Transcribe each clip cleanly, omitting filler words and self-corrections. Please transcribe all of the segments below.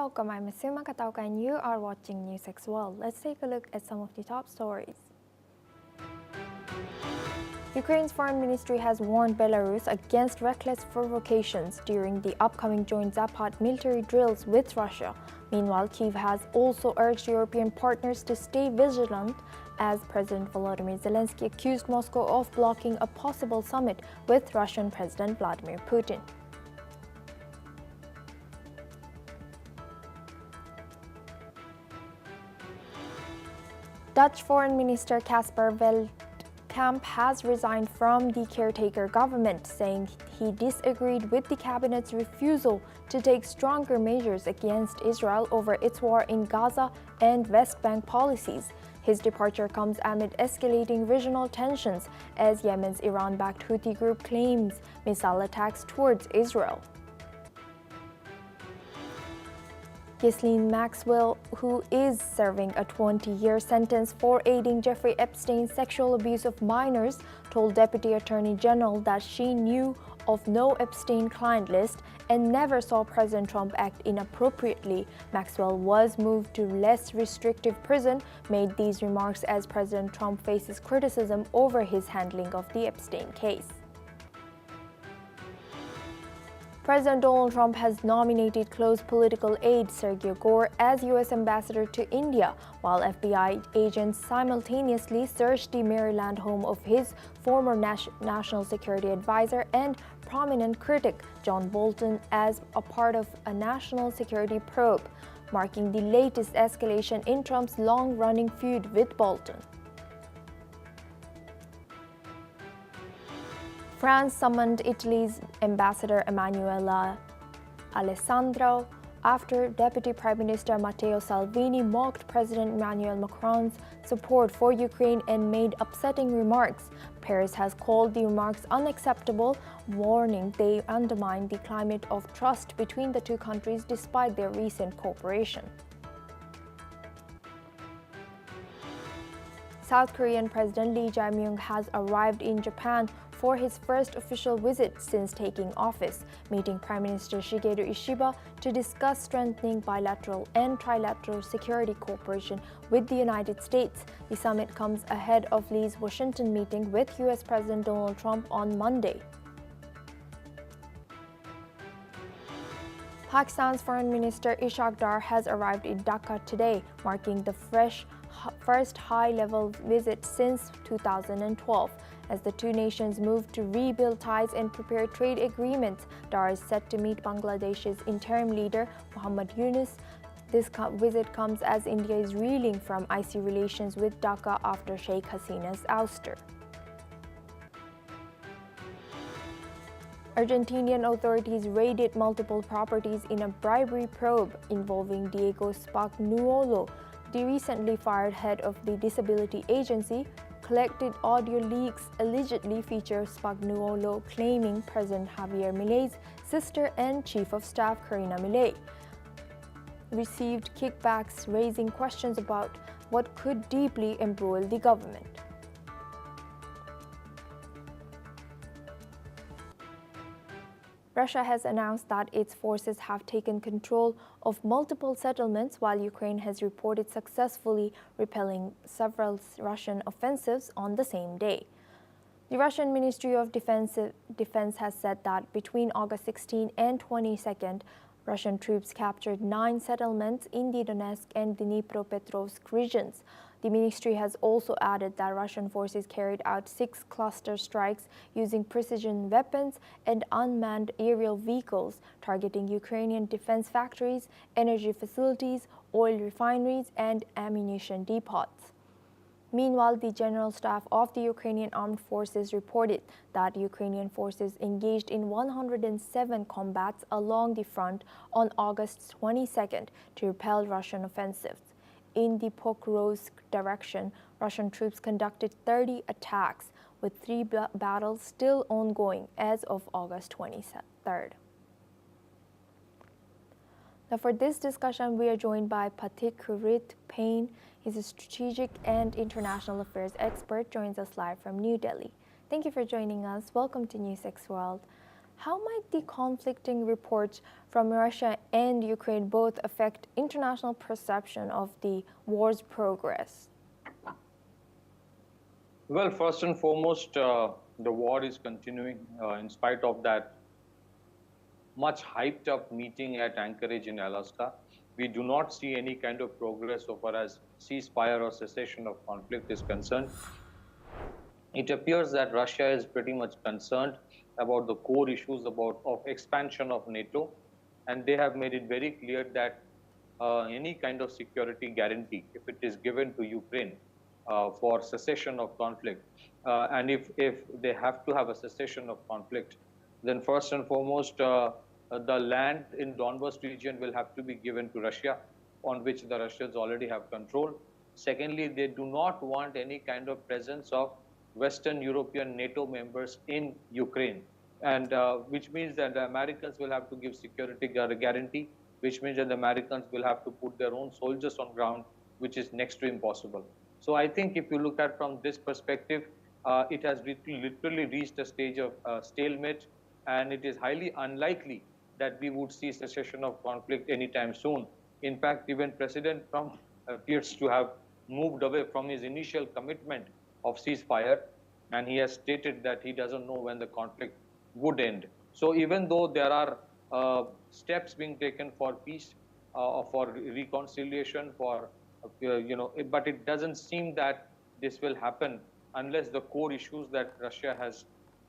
welcome. I'm Asuma Katauka and you are watching NewsX World. Let's take a look at some of the top stories. Ukraine's foreign ministry has warned Belarus against reckless provocations during the upcoming joint Zapad military drills with Russia. Meanwhile, Kyiv has also urged European partners to stay vigilant as President Volodymyr Zelensky accused Moscow of blocking a possible summit with Russian President Vladimir Putin. Dutch Foreign Minister Casper Veldkamp has resigned from the caretaker government, saying he disagreed with the cabinet's refusal to take stronger measures against Israel over its war in Gaza and West Bank policies. His departure comes amid escalating regional tensions as Yemen's Iran-backed Houthi group claims missile attacks towards Israel. Ghislaine Maxwell, who is serving a 20-year sentence for aiding Jeffrey Epstein's sexual abuse of minors, told Deputy Attorney General that she knew of no Epstein client list and never saw President Trump act inappropriately. Maxwell was moved to less restrictive prison, made these remarks as President Trump faces criticism over his handling of the Epstein case. President Donald Trump has nominated close political aide Sergio Gor as U.S. ambassador to India, while FBI agents simultaneously searched the Maryland home of his former national security advisor and prominent critic John Bolton as a part of a national security probe, marking the latest escalation in Trump's long-running feud with Bolton. France summoned Italy's ambassador Emanuela Alessandro after Deputy Prime Minister Matteo Salvini mocked President Emmanuel Macron's support for Ukraine and made upsetting remarks. Paris has called the remarks unacceptable, warning they undermine the climate of trust between the two countries despite their recent cooperation. South Korean President Lee Jae-myung has arrived in Japan for his first official visit since taking office, meeting Prime Minister Shigeru Ishiba to discuss strengthening bilateral and trilateral security cooperation with the United States. The summit comes ahead of Lee's Washington meeting with U.S. President Donald Trump on Monday. Pakistan's Foreign Minister Ishaq Dar has arrived in Dhaka today, marking the first high-level visit since 2012. As the two nations move to rebuild ties and prepare trade agreements, Dar is set to meet Bangladesh's interim leader Muhammad Yunus. This visit comes as India is reeling from icy relations with Dhaka after Sheikh Hasina's ouster. Argentinian authorities raided multiple properties in a bribery probe involving Diego Spagnuolo. The recently fired head of the Disability Agency collected audio leaks allegedly feature Spagnuolo claiming President Javier Milei's sister and Chief of Staff Karina Milei received kickbacks, raising questions about what could deeply embroil the government. Russia has announced that its forces have taken control of multiple settlements, while Ukraine has reported successfully repelling several Russian offensives on the same day. The Russian Ministry of Defense has said that between August 16 and 22, Russian troops captured 9 settlements in the Donetsk and Dnipropetrovsk regions. The ministry has also added that Russian forces carried out 6 cluster strikes using precision weapons and unmanned aerial vehicles, targeting Ukrainian defense factories, energy facilities, oil refineries, and ammunition depots. Meanwhile, the General Staff of the Ukrainian Armed Forces reported that Ukrainian forces engaged in 107 combats along the front on August 22 to repel Russian offensives. In the Pokrovsk direction, Russian troops conducted 30 attacks, with 3 battles still ongoing as of August 23rd. Now for this discussion, we are joined by Pathikrit Payne. He's a strategic and international affairs expert, joins us live from New Delhi. Thank you for joining us. Welcome to NewsX World. How might the conflicting reports from Russia and Ukraine both affect international perception of the war's progress? Well, first and foremost, the war is continuing in spite of that much hyped up meeting at Anchorage in Alaska. We do not see any kind of progress so far as ceasefire or cessation of conflict is concerned. It appears that Russia is pretty much concerned about the core issues of expansion of NATO, and they have made it very clear that any kind of security guarantee, if it is given to Ukraine for cessation of conflict, and if they have to have a cessation of conflict, then first and foremost, the land in Donbas region will have to be given to Russia, on which the Russians already have control. Secondly, they do not want any kind of presence of Western European NATO members in Ukraine, and which means that the Americans will have to give security guarantee, which means that the Americans will have to put their own soldiers on ground, which is next to impossible. So I think if you look at from this perspective, it has literally reached a stage of stalemate, and it is highly unlikely that we would see cessation of conflict anytime soon. In fact, even President Trump appears to have moved away from his initial commitment of ceasefire, and he has stated that he doesn't know when the conflict would end. So even though there are steps being taken for peace, for reconciliation, for but it doesn't seem that this will happen unless the core issues that Russia has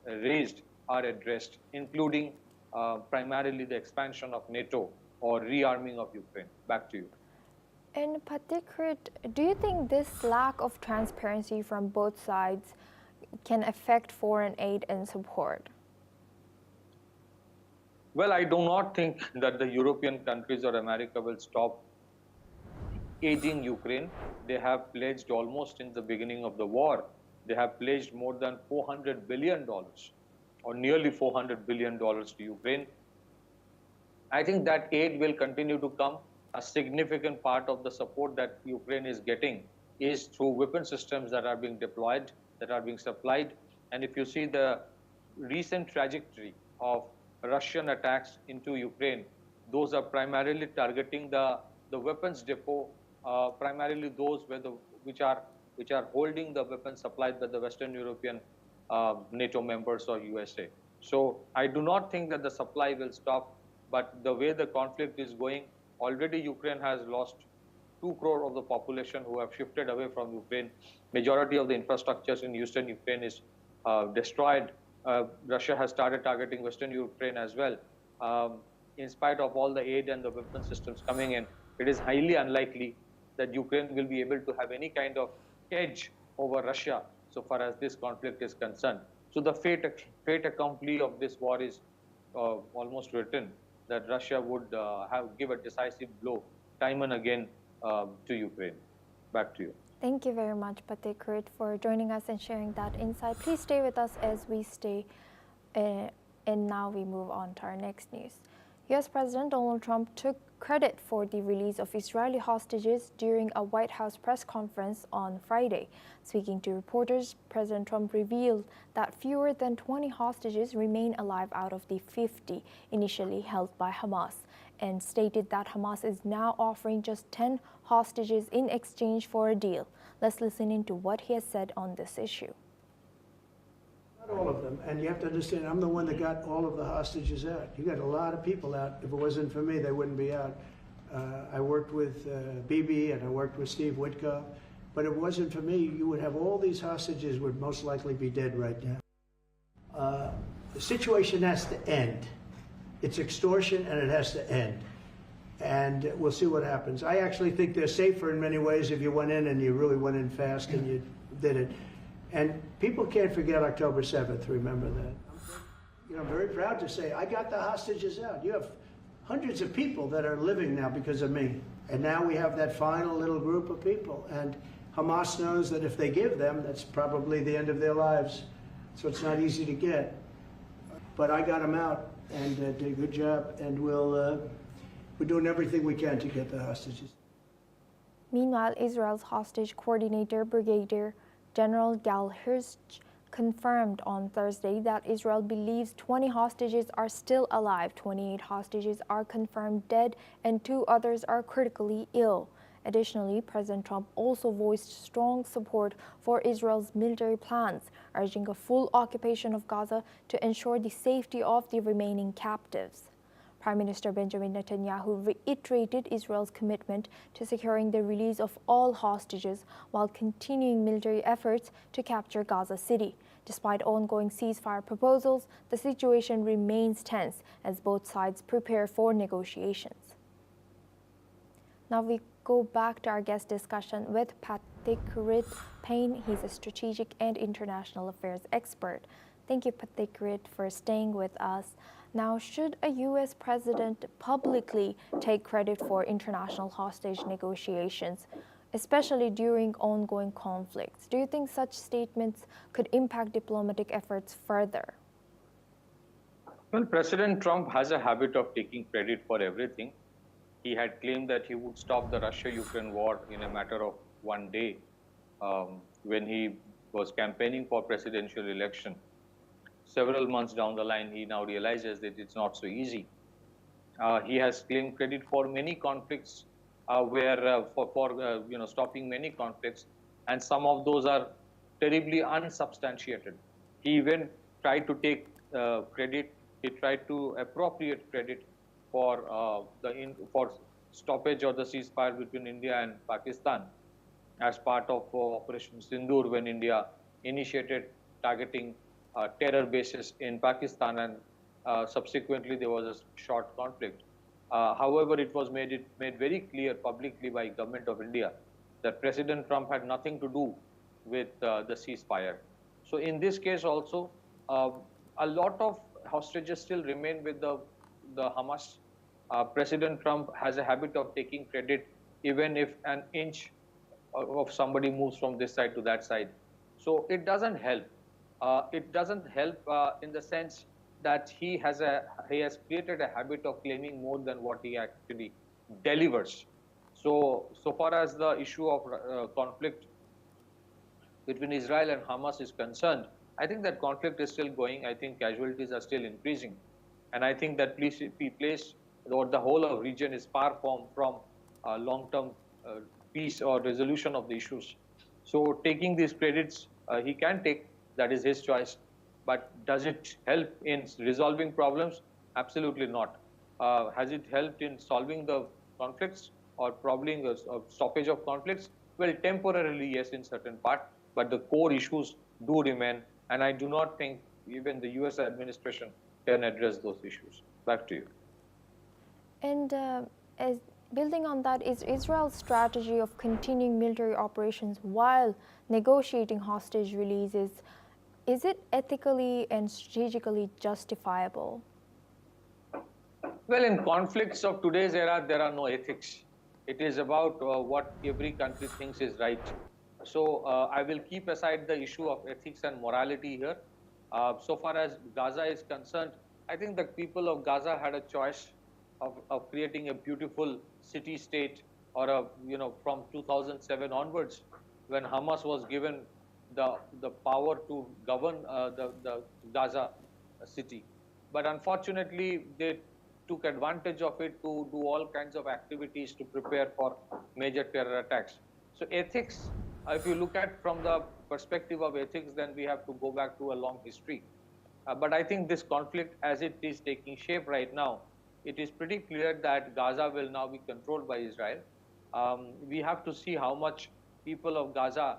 raised are addressed, including primarily the expansion of NATO or rearming of Ukraine. Back to you. And Patikrit, do you think this lack of transparency from both sides can affect foreign aid and support? Well, I do not think that the European countries or America will stop aiding Ukraine. They have pledged almost in the beginning of the war, they have pledged more than $400 billion or nearly $400 billion to Ukraine. I think that aid will continue to come. A significant part of the support that Ukraine is getting is through weapon systems that are being deployed, that are being supplied. And if you see the recent trajectory of Russian attacks into Ukraine, those are primarily targeting the weapons depot, primarily those which are holding the weapons supplied by the Western European NATO members or USA. So I do not think that the supply will stop, but the way the conflict is going, already Ukraine has lost 2 crore of the population who have shifted away from Ukraine. Majority of the infrastructures in Eastern Ukraine is destroyed. Russia has started targeting Western Ukraine as well. In spite of all the aid and the weapon systems coming in, it is highly unlikely that Ukraine will be able to have any kind of edge over Russia so far as this conflict is concerned. So the fait accompli of this war is almost written, that Russia would give a decisive blow time and again to Ukraine. Back to you. Thank you very much, Patikrit, for joining us and sharing that insight. Please stay with us as we stay, and now we move on to our next news. U.S. President Donald Trump took credit for the release of Israeli hostages during a White House press conference on Friday. Speaking to reporters, President Trump revealed that fewer than 20 hostages remain alive out of the 50 initially held by Hamas, and stated that Hamas is now offering just 10 hostages in exchange for a deal. Let's listen into what he has said on this issue. Not all of them, and you have to understand, I'm the one that got all of the hostages out. You got a lot of people out. If it wasn't for me, they wouldn't be out. I worked with Bibi and I worked with Steve Witkoff, but if it wasn't for me, you would have all these hostages would most likely be dead right now. The situation has to end. It's extortion and it has to end. And we'll see what happens. I actually think they're safer in many ways if you went in and you really went in fast and you did it. And people can't forget October 7th, remember that. You know, I'm very proud to say I got the hostages out. You have hundreds of people that are living now because of me. And now we have that final little group of people. And Hamas knows that if they give them, that's probably the end of their lives. So it's not easy to get. But I got them out and did a good job. And we're doing everything we can to get the hostages. Meanwhile, Israel's hostage coordinator, Brigadier General Gal Hirsch, confirmed on Thursday that Israel believes 20 hostages are still alive, 28 hostages are confirmed dead, and 2 others are critically ill. Additionally, President Trump also voiced strong support for Israel's military plans, urging a full occupation of Gaza to ensure the safety of the remaining captives. Prime Minister Benjamin Netanyahu reiterated Israel's commitment to securing the release of all hostages while continuing military efforts to capture Gaza City. Despite ongoing ceasefire proposals, the situation remains tense as both sides prepare for negotiations. Now we go back to our guest discussion with Pathikrit Payne. He's a strategic and international affairs expert. Thank you, Pathikrit, for staying with us. Now, should a U.S. president publicly take credit for international hostage negotiations, especially during ongoing conflicts? Do you think such statements could impact diplomatic efforts further? Well, President Trump has a habit of taking credit for everything. He had claimed that he would stop the Russia-Ukraine war in a matter of one day when he was campaigning for presidential election. Several months down the line, he now realizes that it's not so easy. He has claimed credit for many conflicts, for stopping many conflicts, and some of those are terribly unsubstantiated. He even tried to take credit. He tried to appropriate credit for for stoppage or the ceasefire between India and Pakistan as part of Operation Sindoor, when India initiated targeting terror bases in Pakistan, and subsequently there was a short conflict. However, it was made very clear publicly by government of India that President Trump had nothing to do with the ceasefire. So in this case also, a lot of hostages still remain with the Hamas. President Trump has a habit of taking credit even if an inch of somebody moves from this side to that side. So it doesn't help. It doesn't help in the sense that he has created a habit of claiming more than what he actually delivers. So far as the issue of conflict between Israel and Hamas is concerned, I think that conflict is still going. I think casualties are still increasing, and I think that place or the whole of region is far from long-term peace or resolution of the issues. So taking these credits, he can take. That is his choice. But does it help in resolving problems? Absolutely not. Has it helped in solving the conflicts or probably a stoppage of conflicts? Well, temporarily, yes, in certain part, but the core issues do remain, and I do not think even the US administration can address those issues. Back to you. And as building on that, is Israel's strategy of continuing military operations while negotiating hostage releases, is it ethically and strategically justifiable? Well, in conflicts of today's era, there are no ethics. It is about what every country thinks is right. So I will keep aside the issue of ethics and morality here. So far as Gaza is concerned, I think the people of Gaza had a choice of creating a beautiful city-state, or from 2007 onwards, when Hamas was given the power to govern the Gaza city. But unfortunately, they took advantage of it to do all kinds of activities to prepare for major terror attacks. So ethics, if you look at from the perspective of ethics, then we have to go back to a long history. But I think this conflict, as it is taking shape right now, it is pretty clear that Gaza will now be controlled by Israel. We have to see how much people of Gaza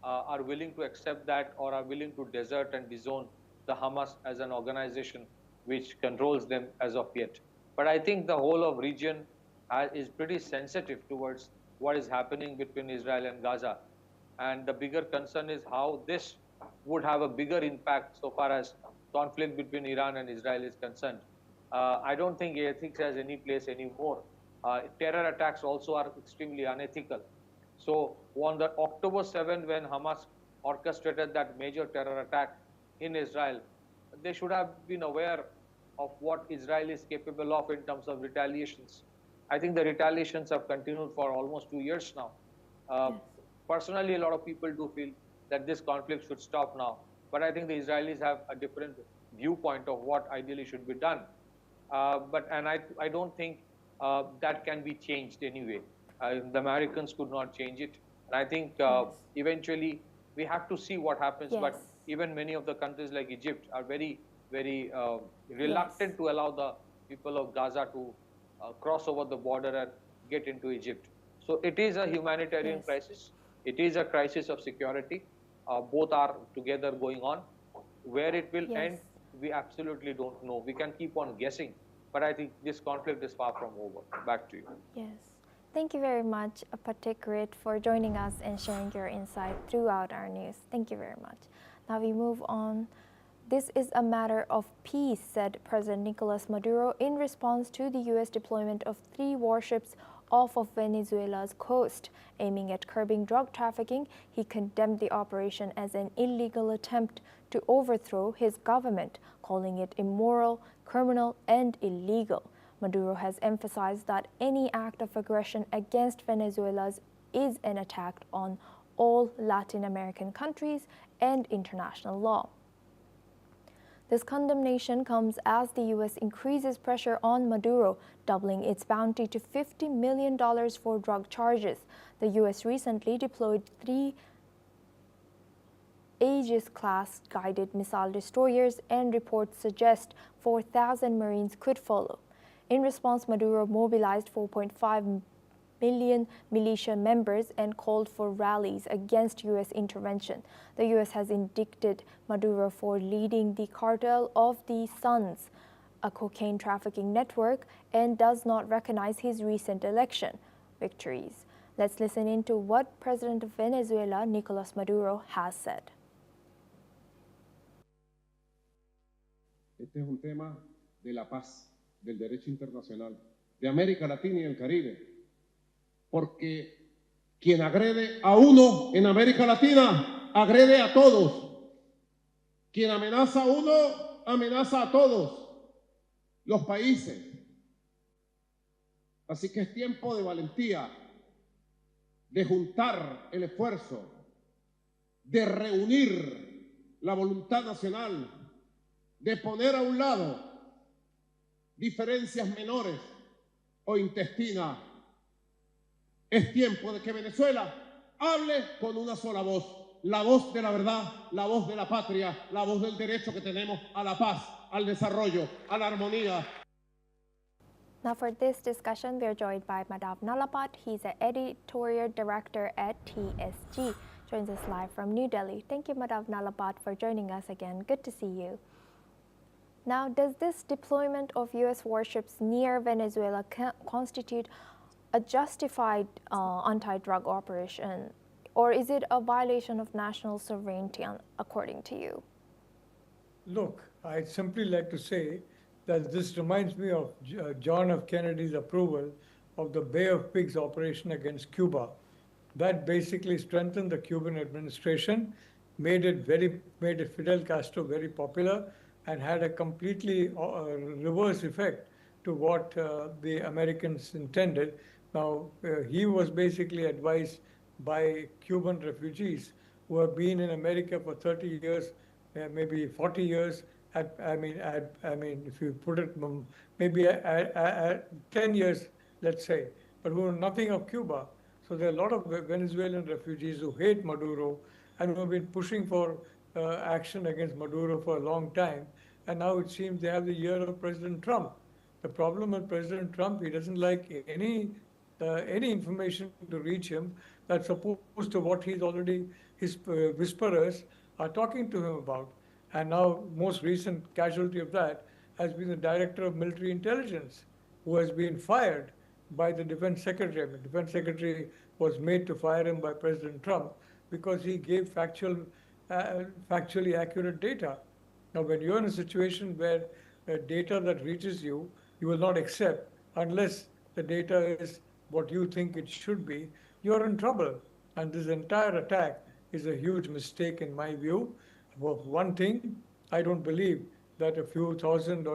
are willing to accept that, or are willing to desert and disown the Hamas as an organization which controls them as of yet. But I think the whole of region is pretty sensitive towards what is happening between Israel and Gaza. And the bigger concern is how this would have a bigger impact so far as conflict between Iran and Israel is concerned. I don't think ethics has any place anymore. Terror attacks also are extremely unethical. So on the October 7, when Hamas orchestrated that major terror attack in Israel, they should have been aware of what Israel is capable of in terms of retaliations. I think the retaliations have continued for almost 2 years now. Personally, a lot of people do feel that this conflict should stop now. But I think the Israelis have a different viewpoint of what ideally should be done. I don't think that can be changed anyway. The Americans could not change it. And I think Yes. eventually we have to see what happens. Yes. But even many of the countries like Egypt are very, very reluctant Yes. to allow the people of Gaza to cross over the border and get into Egypt. So it is a humanitarian Yes. crisis. It is a crisis of security. Both are together going on. Where it will Yes. end, we absolutely don't know. We can keep on guessing, but I think this conflict is far from over. Back to you. Yes. Thank you very much, Patikrit, for joining us and sharing your insight throughout our news. Thank you very much. Now we move on. This is a matter of peace, said President Nicolas Maduro in response to the U.S. deployment of 3 warships off of Venezuela's coast. Aiming at curbing drug trafficking, he condemned the operation as an illegal attempt to overthrow his government, calling it immoral, criminal, and illegal. Maduro has emphasized that any act of aggression against Venezuela is an attack on all Latin American countries and international law. This condemnation comes as the U.S. increases pressure on Maduro, doubling its bounty to $50 million for drug charges. The U.S. recently deployed 3 Aegis-class guided missile destroyers, and reports suggest 4,000 Marines could follow. In response, Maduro mobilized 4.5 million militia members and called for rallies against U.S. intervention. The U.S. has indicted Maduro for leading the Cartel of the Suns, a cocaine trafficking network, and does not recognize his recent election victories. Let's listen into what President of Venezuela, Nicolas Maduro, has said. Este es un tema de la paz, del derecho internacional, de América Latina y el Caribe. Porque quien agrede a uno en América Latina, agrede a todos. Quien amenaza a uno, amenaza a todos los países. Así que es tiempo de valentía, de juntar el esfuerzo, de reunir la voluntad nacional, de poner a un lado diferencias menores o intestinas. Es tiempo de que Venezuela hable con una sola voz, la voz de la verdad, la voz de la patria, la voz del derecho que tenemos a la paz, al desarrollo, a la armonía. Now for this discussion, we are joined by Madhav Nalapat. He's an editorial director at TSG. Joins us live from New Delhi. Thank you, Madhav Nalapat, for joining us again. Good to see you. Now, does this deployment of U.S. warships near Venezuela constitute a justified anti-drug operation, or is it a violation of national sovereignty, according to you? Look, I'd simply like to say that this reminds me of John F. Kennedy's approval of the Bay of Pigs operation against Cuba. That basically strengthened the Cuban administration, made Fidel Castro very popular, and had a completely reverse effect to what the Americans intended. Now, he was basically advised by Cuban refugees who have been in America for 30 years, maybe 40 years. I mean, if you put it, maybe 10 years, let's say, but who know nothing of Cuba. So there are a lot of Venezuelan refugees who hate Maduro and who have been pushing for action against Maduro for a long time. And now it seems they have the ear of President Trump. The problem with President Trump, he doesn't like any information to reach him that's opposed to what his whisperers are talking to him about. And now, most recent casualty of that has been the director of military intelligence, who has been fired by the defense secretary. I mean, the defense secretary was made to fire him by President Trump because he gave factually accurate data. Now, when you're in a situation where data that reaches you, you will not accept unless the data is what you think it should be, you're in trouble. And this entire attack is a huge mistake in my view. For one thing, I don't believe that a few thousand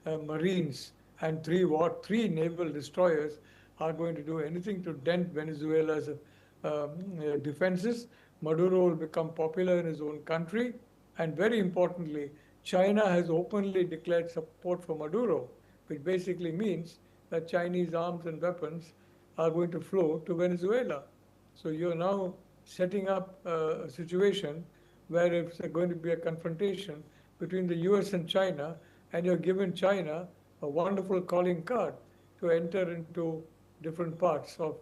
Marines and three naval destroyers are going to do anything to dent Venezuela's defenses. Maduro will become popular in his own country, And very importantly, China has openly declared support for Maduro, which basically means that Chinese arms and weapons are going to flow to Venezuela. So you're now setting up a situation where it's going to be a confrontation between the US and China, and you're giving China a wonderful calling card to enter into different parts of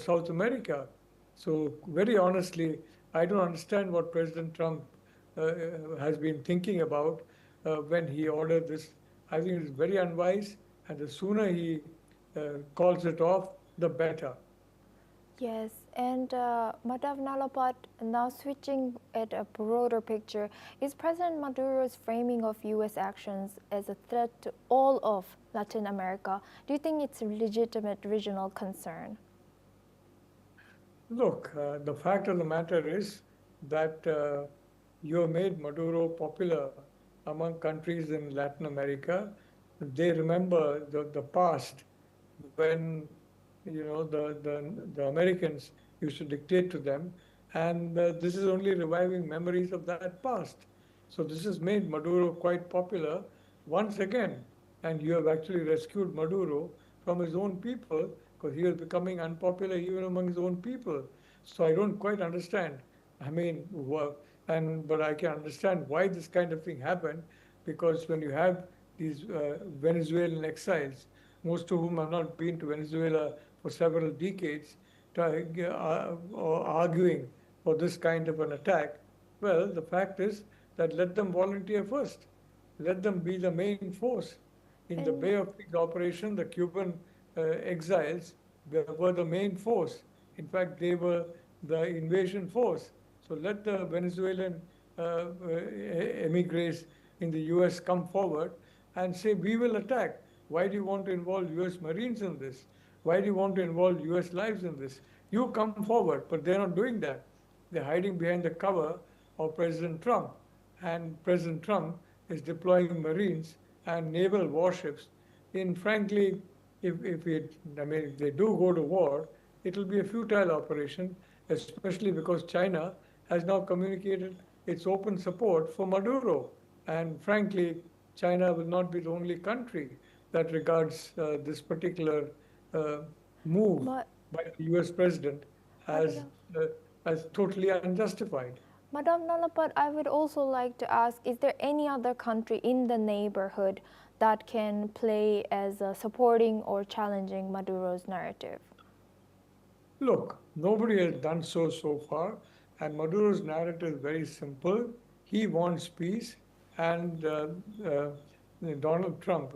South America. So very honestly, I don't understand what President Trump has been thinking about when he ordered this. I think it's very unwise, and the sooner he calls it off, the better. Yes, and Madam Nalapat, now switching at a broader picture, is President Maduro's framing of U.S. actions as a threat to all of Latin America? Do you think it's a legitimate regional concern? Look, the fact of the matter is that you have made Maduro popular among countries in Latin America. They remember the past when the Americans used to dictate to them, and this is only reviving memories of that past. So this has made Maduro quite popular once again, and you have actually rescued Maduro from his own people because he was becoming unpopular even among his own people. So I don't quite understand. I mean, but I can understand why this kind of thing happened, because when you have these Venezuelan exiles, most of whom have not been to Venezuela for several decades, or arguing for this kind of an attack, well, the fact is that let them volunteer first. Let them be the main force. In the Bay of Pigs operation, the Cuban exiles were the main force. In fact, they were the invasion force. So let the Venezuelan emigres in the US come forward and say, we will attack. Why do you want to involve US Marines in this? Why do you want to involve US lives in this? You come forward, but they're not doing that. They're hiding behind the cover of President Trump. And President Trump is deploying Marines and naval warships in, frankly, if they do go to war, it will be a futile operation, especially because China has now communicated its open support for Maduro. And frankly, China will not be the only country that regards this particular move by the US president as totally unjustified. Madam Nalapat, I would also like to ask, is there any other country in the neighborhood that can play as supporting or challenging Maduro's narrative? Look, nobody has done so far, and Maduro's narrative is very simple. He wants peace, and Donald Trump,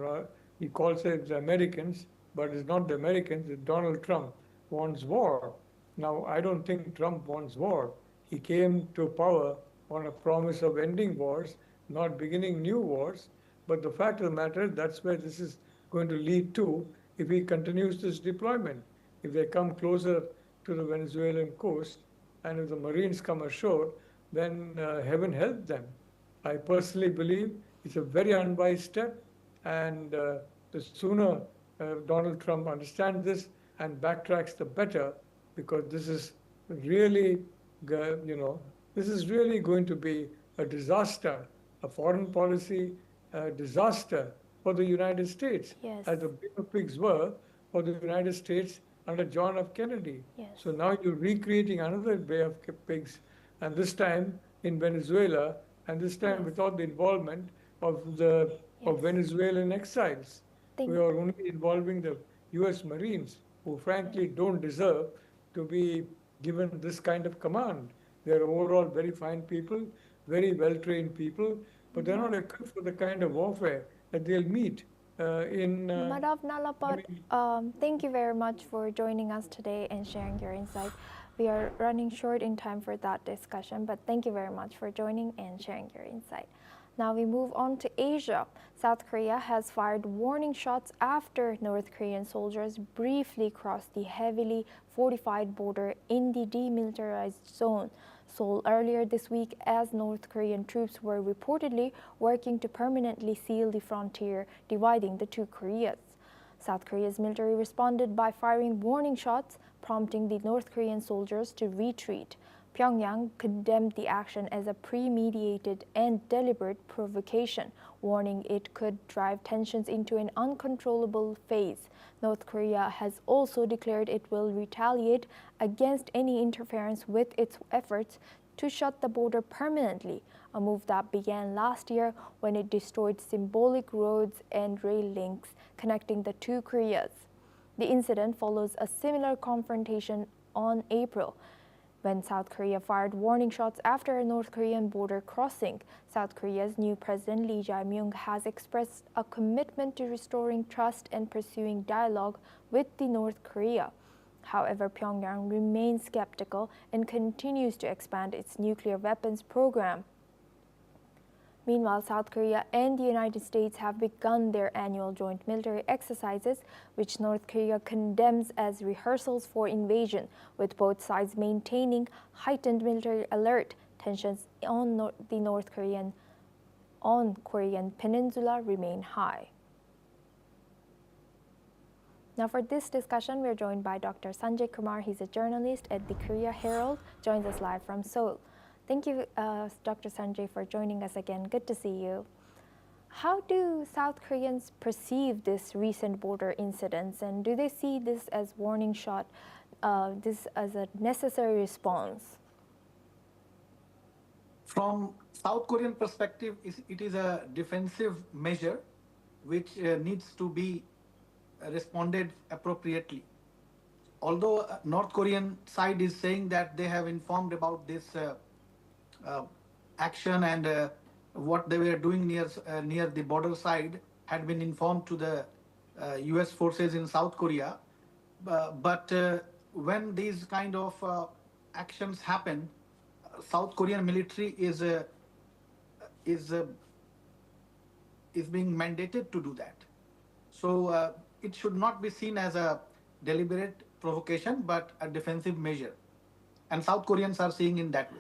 he calls it the Americans, but it's not the Americans, it's Donald Trump wants war. Now, I don't think Trump wants war. He came to power on a promise of ending wars, not beginning new wars. But the fact of the matter is that's where this is going to lead to if he continues this deployment. If they come closer to the Venezuelan coast and if the Marines come ashore, then heaven help them. I personally believe it's a very unwise step, and the sooner Donald Trump understands this and backtracks, the better, because this is really, this is really going to be a disaster, a foreign policy disaster for the United States, Yes. as the Bay of Pigs were for the United States under John F. Kennedy. Yes. So now you're recreating another Bay of Pigs, and this time in Venezuela, and this time Yes. without the involvement of Yes. Venezuelan exiles. Thank We are only involving the U.S. Marines, who frankly don't deserve to be given this kind of command. They're overall very fine people, very well-trained people, but they're not equipped for the kind of warfare that they'll meet in. Madam Nalapat, thank you very much for joining us today and sharing your insight. We are running short in time for that discussion, but thank you very much for joining and sharing your insight. Now we move on to Asia. South Korea has fired warning shots after North Korean soldiers briefly crossed the heavily fortified border in the demilitarized zone, Seoul, earlier this week, as North Korean troops were reportedly working to permanently seal the frontier dividing the two Koreas. South Korea's military responded by firing warning shots, prompting the North Korean soldiers to retreat. Pyongyang condemned the action as a premeditated and deliberate provocation, warning it could drive tensions into an uncontrollable phase. North Korea has also declared it will retaliate against any interference with its efforts to shut the border permanently, a move that began last year when it destroyed symbolic roads and rail links connecting the two Koreas. The incident follows a similar confrontation on April, when South Korea fired warning shots after a North Korean border crossing. South Korea's new president Lee Jae-myung has expressed a commitment to restoring trust and pursuing dialogue with the North Korea. However, Pyongyang remains skeptical and continues to expand its nuclear weapons program. Meanwhile, South Korea and the United States have begun their annual joint military exercises, which North Korea condemns as rehearsals for invasion, with both sides maintaining heightened military alert. Tensions on Korean Peninsula remain high. Now for this discussion, we're joined by Dr. Sanjay Kumar. He's a journalist at the Korea Herald, joins us live from Seoul. Thank you, Dr. Sanjay, for joining us again. Good to see you. How do South Koreans perceive this recent border incidents, and do they see this as warning shot, this as a necessary response? From South Korean perspective, it is a defensive measure which needs to be responded appropriately. Although North Korean side is saying that they have informed about this action and what they were doing near the border side had been informed to the US forces in South Korea. But when these kind of actions happen, South Korean military is being mandated to do that. So it should not be seen as a deliberate provocation, but a defensive measure. And South Koreans are seeing in that way.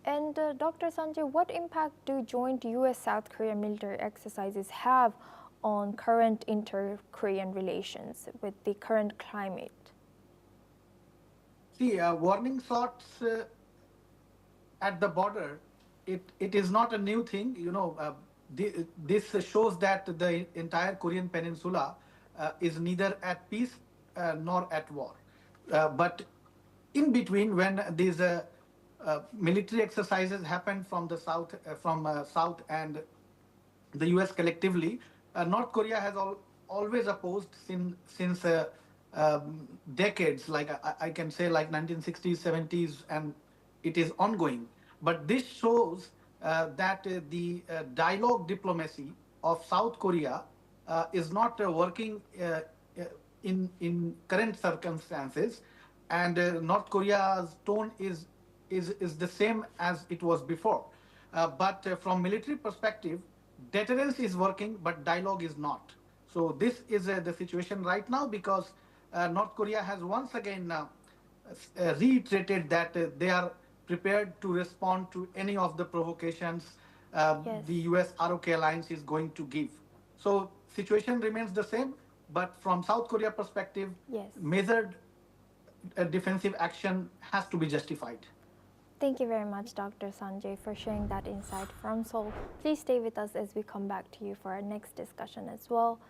And Dr. Sanjay, what impact do joint U.S.-South Korea military exercises have on current inter-Korean relations with the current climate? See, warning shots at the border, it is not a new thing. You know, this shows that the entire Korean Peninsula is neither at peace nor at war. But in between, when these military exercises happen from the south, South and the U.S. collectively, North Korea has always opposed since decades, like I can say like 1960s, 70s, and it is ongoing. But this shows that the dialogue diplomacy of South Korea is not working in current circumstances, and North Korea's tone is the same as it was before. But from military perspective, deterrence is working, but dialogue is not. So this is the situation right now, because North Korea has once again reiterated that they are prepared to respond to any of the provocations the US ROK alliance is going to give. So situation remains the same, but from South Korea perspective, measured defensive action has to be justified. Thank you very much, Dr. Sanjay, for sharing that insight from Seoul. Please stay with us as we come back to you for our next discussion as well.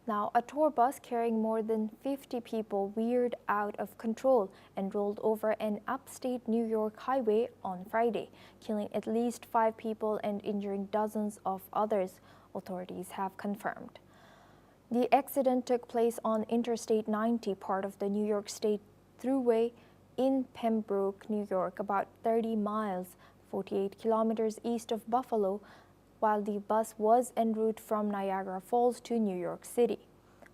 Now, a tour bus carrying more than 50 people veered out of control and rolled over an upstate New York highway on Friday, killing at least 5 people and injuring dozens of others, authorities have confirmed. The accident took place on Interstate 90, part of the New York State Thruway, in Pembroke, New York, about 30 miles, 48 kilometers east of Buffalo, while the bus was en route from Niagara Falls to New York City.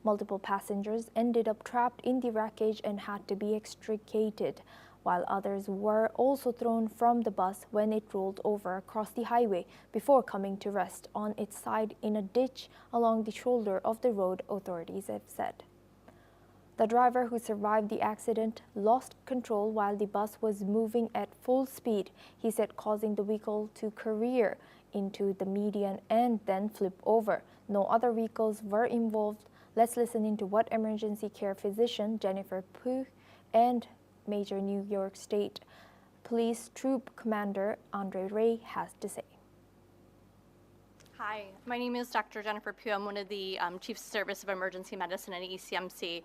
Multiple passengers ended up trapped in the wreckage and had to be extricated, while others were also thrown from the bus when it rolled over across the highway before coming to rest on its side in a ditch along the shoulder of the road, authorities have said. The driver, who survived the accident, lost control while the bus was moving at full speed, he said, causing the vehicle to career into the median and then flip over. No other vehicles were involved. Let's listen into what emergency care physician Jennifer Pugh and major New York State Police Troop Commander Andre Ray has to say. Hi, my name is Dr. Jennifer Pugh. I'm one of the Chief Service of Emergency Medicine at ECMC.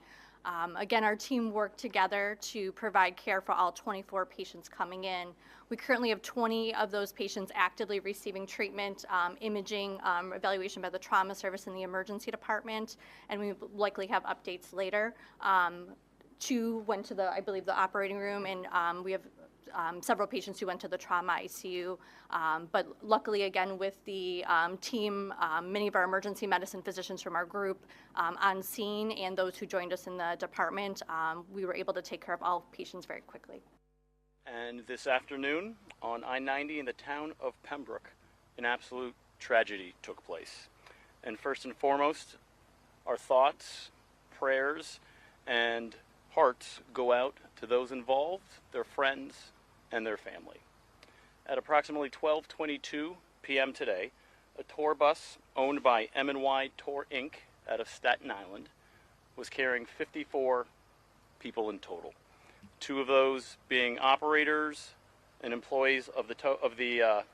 Again, our team worked together to provide care for all 24 patients coming in. We currently have 20 of those patients actively receiving treatment, imaging, evaluation by the trauma service in the emergency department, and we likely have updates later. 2 went to I believe, the operating room, and we have several patients who went to the trauma ICU. But luckily, again, with the team, many of our emergency medicine physicians from our group on scene and those who joined us in the department, we were able to take care of all patients very quickly. And this afternoon on I-90 in the town of Pembroke, an absolute tragedy took place. And first and foremost, our thoughts, prayers, and hearts go out to those involved, their friends, and their family. At approximately 12:22 p.m. today, a tour bus owned by M&Y Tour Inc. out of Staten Island was carrying 54 people in total. 2 of those being operators and employees of the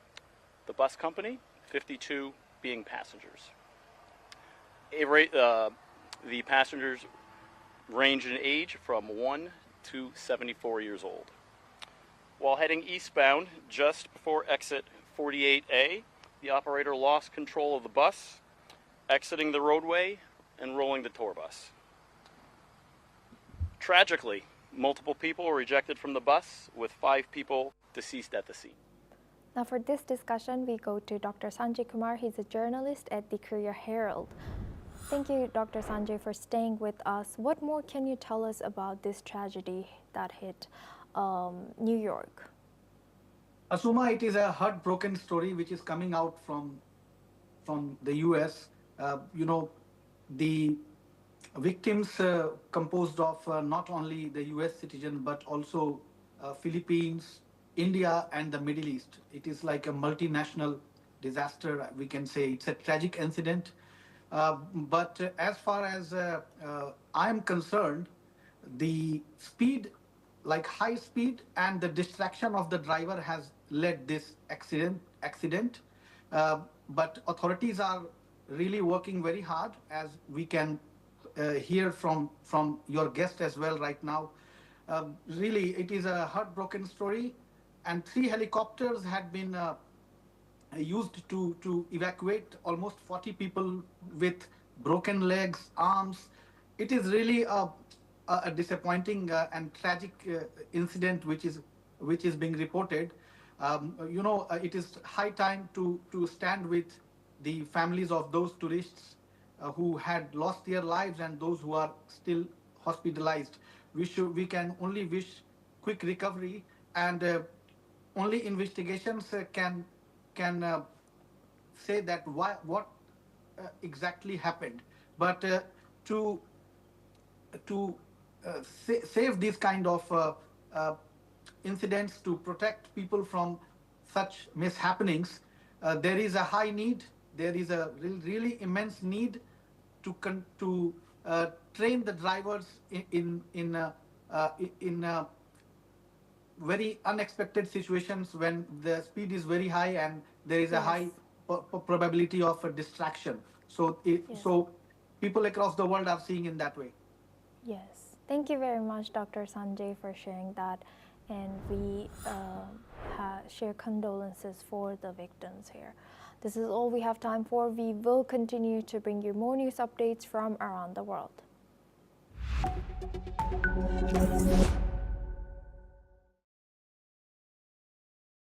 bus company, 52 being passengers. The passengers range in age from 1 to 74 years old. While heading eastbound just before exit 48A, the operator lost control of the bus, exiting the roadway and rolling the tour bus. Tragically, multiple people were ejected from the bus, with 5 people deceased at the scene. Now for this discussion, we go to Dr. Sanjay Kumar. He's a journalist at the Courier Herald. Thank you, Dr. Sanjay, for staying with us. What more can you tell us about this tragedy that hit New York? Asuma, it is a heartbroken story which is coming out from the US. The victims composed of not only the US citizen, but also Philippines, India, and the Middle East. It is like a multinational disaster, we can say. It's a tragic incident. But as far as I am concerned, the speed, like high speed, and the distraction of the driver has led this accident. But authorities are really working very hard, as we can hear from your guest as well right now. Really, it is a heartbroken story, and 3 helicopters had been used to evacuate almost 40 people with broken legs, arms. It is really a disappointing and tragic incident which is being reported. It is high time to stand with the families of those tourists who had lost their lives and those who are still hospitalized. We can only wish quick recovery, and only investigations can say that what exactly happened. But to save these kind of incidents, to protect people from such mishappenings, there is a high need. There is a really immense need to train the drivers in very unexpected situations when the speed is very high and there is a high probability of a distraction. So people across the world are seeing in that way. Yes. Thank you very much, Dr. Sanjay, for sharing that. And we share condolences for the victims here. This is all we have time for. We will continue to bring you more news updates from around the world.